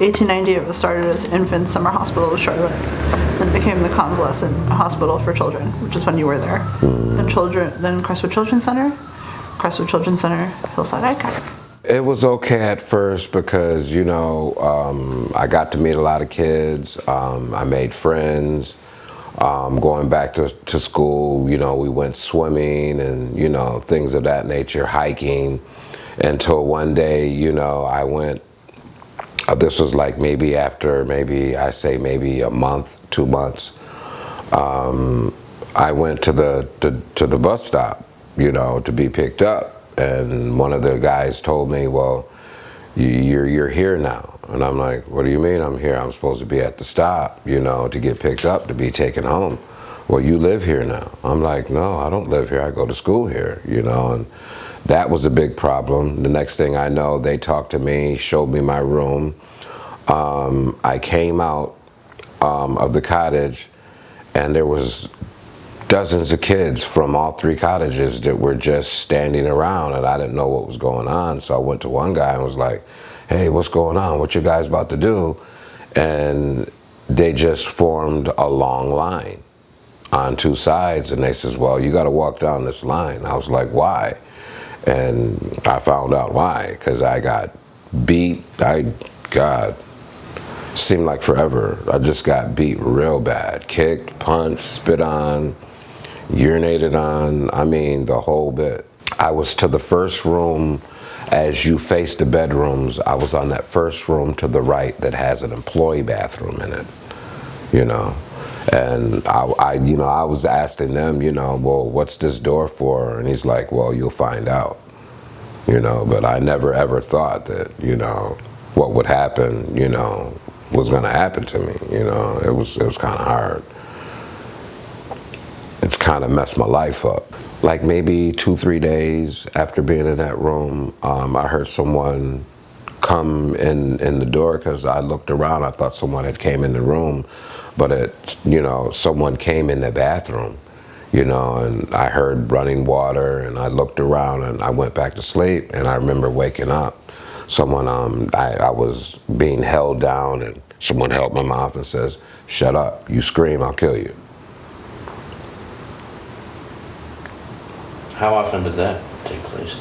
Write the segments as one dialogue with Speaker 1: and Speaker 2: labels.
Speaker 1: 1890, it was started as Infant Summer Hospital of Charlotte. Then it became the Convalescent Hospital for Children, which is when you were there. Then Crestwood Children's Center, Hillside ICAC.
Speaker 2: It was okay at first because, you know, I got to meet a lot of kids. I made friends. Going back to school, you know, we went swimming and, you know, things of that nature, hiking, until one day, you know, I went, this was like maybe after maybe a month, 2 months, I went to the bus stop, you know, to be picked up. And one of the guys told me, well, you're here now. And I'm like, what do you mean I'm here? I'm supposed to be at the stop, you know, to get picked up, to be taken home. Well, you live here now. I'm like, no, I don't live here. I go to school here, you know, and that was a big problem. The next thing I know, they talked to me, showed me my room. I came out of the cottage, and there was dozens of kids from all 3 cottages that were just standing around, and I didn't know what was going on. So I went to one guy and was like, hey, what's going on? What you guys about to do? And they just formed a long line on 2 sides, and they says, well, you got to walk down this line. I was like, why? And I found out why, because I got beat. God, seemed like forever. I just got beat real bad. Kicked, punched, spit on, urinated on, I mean, the whole bit. I was to the first room. As you face the bedrooms, I was on that first room to the right that has an employee bathroom in it, you know. And I was asking them, you know, well, what's this door for? And he's like, well, you'll find out, you know. But I never ever thought that, you know, what would happen, you know, was going to happen to me, you know. It was kind of hard. It's kind of messed my life up. Like maybe 2-3 days after being in that room, I heard someone come in the door, because I looked around. I thought someone had came in the room, but someone came in the bathroom, you know, and I heard running water, and I looked around, and I went back to sleep, and I remember waking up. Someone, I was being held down, and someone held my mouth and says, shut up, you scream, I'll kill you.
Speaker 3: How often did that take place?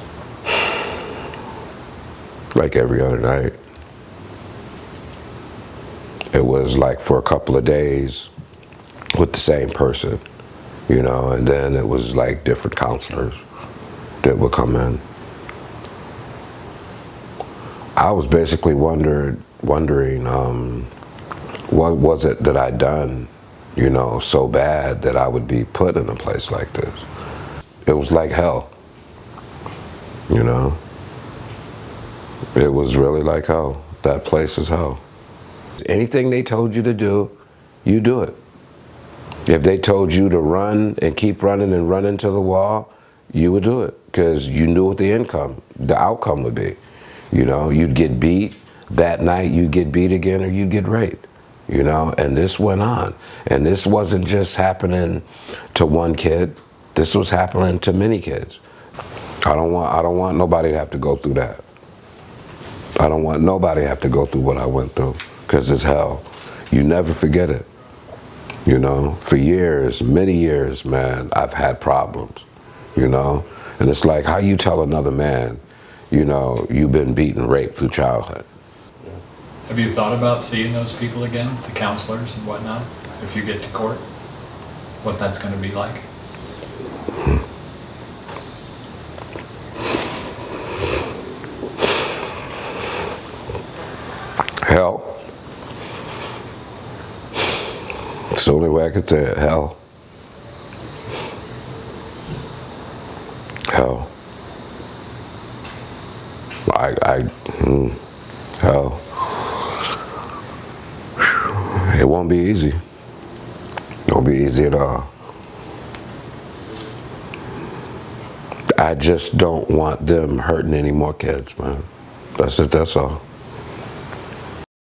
Speaker 2: Like every other night. It was like for a couple of days with the same person, you know, and then it was like different counselors that would come in. I was basically wondering what was it that I'd done, you know, so bad that I would be put in a place like this. It was like hell, you know. It was really like hell. That place is hell. Anything they told you to do, you do it. If they told you to run and keep running and run into the wall, you would do it, because you knew what the outcome would be. You know, you'd get beat. That night you'd get beat again, or you'd get raped, you know, and this went on. And this wasn't just happening to one kid. This was happening to many kids. I don't want nobody to have to go through that. I don't want nobody to have to go through what I went through, because it's hell. You never forget it. You know, for years, many years, man, I've had problems, you know? And it's like, how you tell another man, you know, you've been beaten, raped through childhood.
Speaker 4: Have you thought about seeing those people again, the counselors and whatnot, if you get to court? What that's going to be like?
Speaker 2: Hell. It's the only way I could say it. Hell. Hell. Hell. It won't be easy. It won't be easy at all. I just don't want them hurting any more kids, man. That's it, that's all.